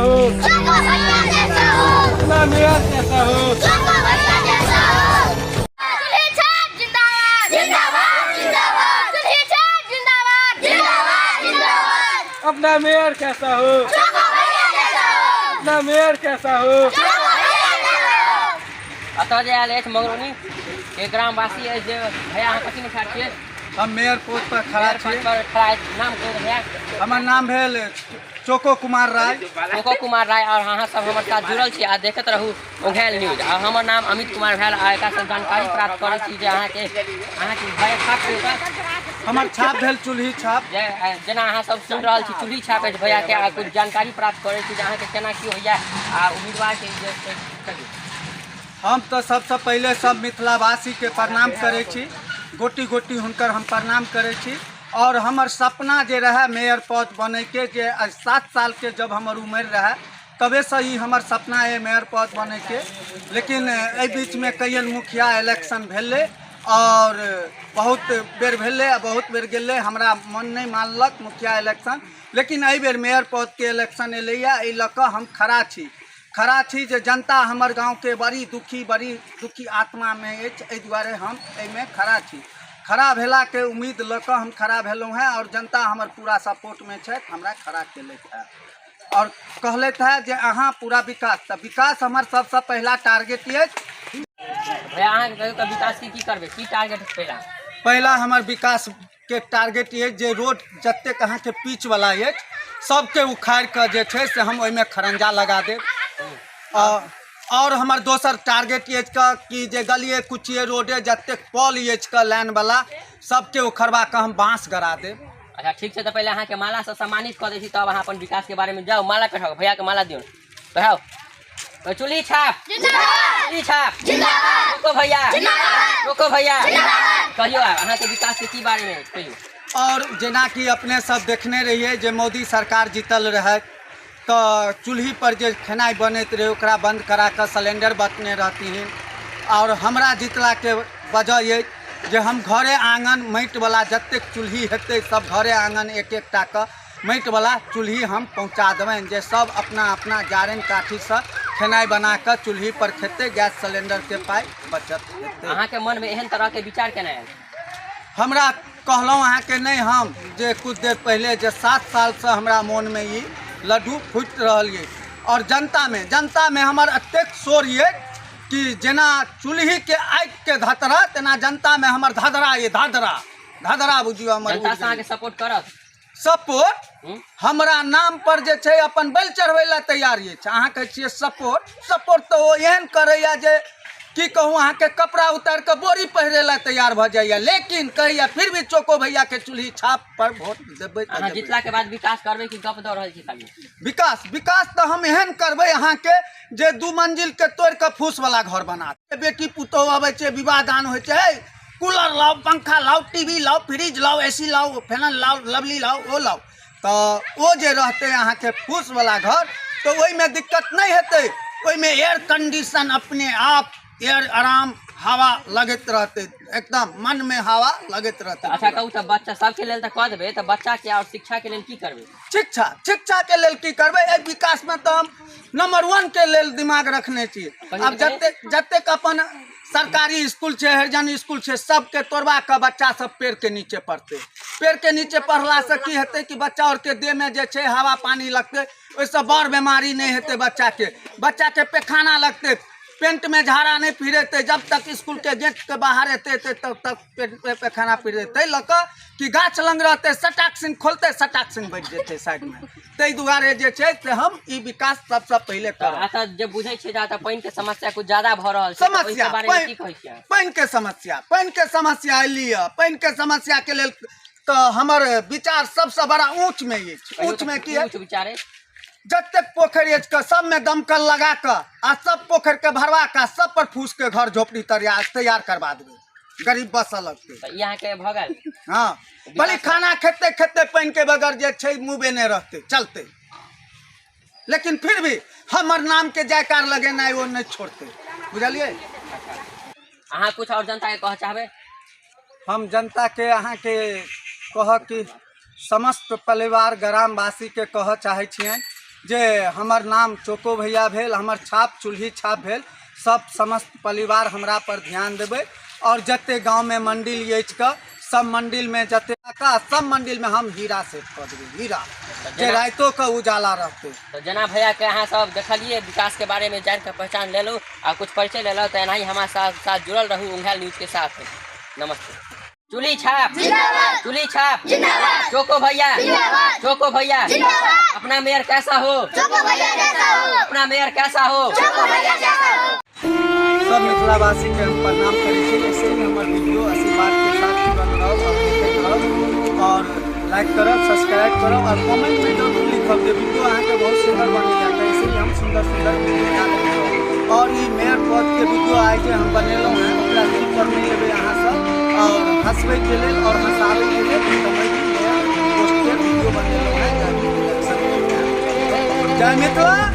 हो? अपना मेयर कैसा हो? अपना मेयर कैसा हो? अपना मेयर कैसा हो? अतः जे आयल अछि मंगरौनी के ग्रामवासी अछि जे भैया अहाँ कथी में ठाढ़ छियै? हम मेयर पोस्ट पर खड़ा छी। नाम कहू भैया। हमर नाम भेल चोको कुमार राय। चोको कुमार राय और अहाँ सब हमर साथ जुड़ल छी आ देखैत रहू ओंघैल न्यूज। आ हमर नाम अमित कुमार भेल आ एका से जानकारी प्राप्त करै छी जे अहाँके भैया छाप हमर छाप भेल चूल्ही छाप। जेना अहाँ सब सुन रहल छी चूल्ही छाप अछि भैया के आ कुछ जानकारी प्राप्त करै छी जे अहाँके केना की होइया आ उम्मीदवार के जे हम तो सबसे पहले सब मिथिलावासी के प्रणाम करे छी, गोटी गोटी हुनकर हम प्रणाम करे छी। और हमर सपना जे रहा मेयर पद बने के जे 7 साल के जब हमर उम्र रहा तबे से ही हमर सपना है मेयर पद बने के। लेकिन ए बीच में कई मुखिया इलेक्शन भेले और बहुत बेर भेले बहुत बेर गेले, हमरा मन नहीं मानलक मुखिया इलेक्शन। लेकिन एहि बेर मेयर पद के इलेक्शन एलैया, एहि लऽ कऽ हम खड़ा छी जे जनता हमर गांव के बड़ी दुखी आत्मा में अछि, एहि दुआरे हम एहिमे खड़ा छी। खड़ा भेला के उम्मीद लऽ कऽ हम खड़ा भेलहुँ हैं और जनता हमर पूरा सपोर्ट में छै, हमरा खड़ा केलथि है और कहलथि है जे अहाँ पूरा विकास। तऽ विकास हमर सबसे पहला टारगेट अछि। भैया अहाँके कहू तऽ विकास की करबै, की टारगेट पहला हमर विकास के टारगेट ये जे रोड जतेक अहाँ के पिच वाला अछि सबके उखाड़ के जे छै से हम ओहिमे खरंजा लगा देब। और हमर दोसर टारगेट ये कि जे गलिए कुचिए रोडे जतेक पॉल ये लाइन वाला सबके उखड़वा के हम बाँस गड़ा देब। अच्छा ठीक है, तो पहले अहाँ के माला से सम्मानित कर दै छी, तब अहाँ अपन विकास के बारे में जाओ। माला पठाओ, भैया के माला दियो, पठाओ। तो चूल्ही छाप चूल्ही छाप रोको भैया कहियो अहाँ के विकास के बारे में कहियो। और जेना कि अपने सब देखने रहिए जे मोदी सरकार जीतल रहे तो चूल्ही पर जे खेनाई बनत रहे ओकरा बंद करा कर सिलेंडर बटने रहती हैं। और हमरा जीतला के वजह ये जे हम घरे आंगन माटि वाला जतेक चूल्ही हेतै सब घरे आंगन एक टा के माटि वाला चूल्ही हम पहुँचा देबनि जे सब अपना अपना जारनि काठी से खेनाई बना कर चूल्ही पर खेते, गैस सिलेंडर के पाई बचत हेतै। अहाँ के मन में एहन तरह के विचार केना आयल? हमरा कहलहुँ अहाँ के नहीं, हम जे कुछ देर पहले जे 7 साल से हमरा मन में ई लड्डू फूट रहल है और जनता में हमर अतेक शोर ये कि जेना चूल्ही के आगि के धतरा तेना जनता में हमर धधरा ये धधरा बुझियो। हमर जनता के सपोर्ट करत, सपोर्ट हमरा नाम पर जे छै अपन बल चढ़बै ला तैयार ये। अहाँ कहै छियै सपोर्ट तो ओ एहन करैया जे की कहूँ अहाँ के कपड़ा उतार के बोरी पहिरे ला तैयार भ जाइया। लेकिन कहिया फिर भी चोको भैया के चूल्ही छाप पर वोट देबै। अहाँ जितला के बाद विकास करबै कि गप दऽ रहल छी खाली? विकास तो हम एहन करबै अहाँ के जे 2 मंजिल के तोड़ के फूस वाला घर बना दे। बेटी पुतोह अबै छै, विवाह दान होइ छै, कूलर लाओ, पंखा लाओ, टीवी लाओ, फ्रिज लाओ, एसी लाओ, फैन लाओ, लवली लाओ, ओ लाओ। तो वो जे रहते अहाँ के फूस वाला घर तो ओहि में दिक्कत नहीं हेतै। ओहि में एयर कंडीशन अपने आप एयर आराम हवा लगत रहते, एकदम मन में हवा लगत रहते। अच्छा कहू तऽ बच्चा सबके लेल तऽ कह देबै, तऽ बच्चा के और शिक्षा के लेल की करबै? शिक्षा के लेल की करबै? ए विकास में तो हम नंबर 1 के लेल दिमाग रखने छी। अब जतेक अपन सरकारी स्कूल छै, हरिजन स्कूल छै, सबके तोड़वा के बच्चा सब पेड़ के नीचे पढ़ते। पेड़ के नीचे पढ़ला से की हेतै कि बच्चा और के देह में जे छै हवा पानी लगते, ओइसे बड़ बीमारी नहीं हेतै। बच्चा के पैखाना लगते, पेंट में झाड़ा नहीं फिरेते। जब तक स्कूल के गेट के बाहर एते तब तक पैखाना फिरेते लक कि गाछ लंग रहते, सटाक्सिन खोलते, सटाक्सिन बैठ जेते साइड में। तै दुआरे जे छै से हम ई विकास सबसे पहले करब। अच्छा जे बुझै छै जाता पानी के समस्या कुछ ज्यादा भ रहल छै, समस्या पानी के समस्या लिया। पानी के समस्या के लेल तो हमर विचार सबसे बड़ा ऊंच में ये। ऊंच में की है? विचार है जतेक पोखर के सब में दमकल लगा कर आ सब पोखर के भरवा का सब पर फूस के घर झोपड़ी तैयार करवा देवे, गरीब बस लगते। यहाँ के भगल हाँ भले खाना खेते पानी के बगैर जे छै मुँहे नहीं रहते चलते। लेकिन फिर भी हमर नाम के जयकार लगेना वो नहीं छोड़ते, बुझलिए। अहाँ कुछ और जनता के कह चाहबे? हम जनता के अहाँ के कह कि समस्त परिवार ग्रामवासी के कह चाहे छियन जे हमर नाम चोको भैया भेल, हमर छाप चूल्ही छाप भेल, सब समस्त परिवार हमरा पर ध्यान देबै। और जते गांव में मंडिल अछि का सब मंडिल में जते का सब मंडिल में हम हीरा सेट कर देबै, हीरा जे रातों का उजाला रहते। तो जना भैया के अहाँ सब देखलिए विकास के बारे में जान के पहचान ले लो और कुछ परिचय ले लो, तो एना ही हमारे साथ जुड़ल रहूँ उंघाल न्यूज के साथ। नमस्ते। चूल्ही छाप जिंदाबाद, चूल्ही छाप जिंदाबाद, चोको भैया जिंदाबाद, चोको भैया जिंदाबाद। अपना मेयर कैसा हो, चोको भैया जैसा हो, अपना मेयर कैसा हो, चोको भैया जैसा हो। सब मिथिलावासी के हम प्रणाम करै छी। ऐसे ही हमारे वीडियो आशीर्वाद के साथ जुड़ल रहब और देखते रहब और लाइक करब, सब्सक्राइब करब और कमेंट में जरूर लिखब जे वीडियो अहाँ के बहुत सुंदर बनी जाता है। ऐसे ही हम सुंदर सुंदर वीडियो डालब और ये मेयर पद के वीडियो आइ जे हम बनेलहुँ हैं ओकरा दिल पर नहीं लेबै अहाँ सब और हंसबै के लेल और हंसाबै के लेल कॉमेडी मेयर पोस्ट के वीडियो बनेलहुँ हैं। जय मिथिला।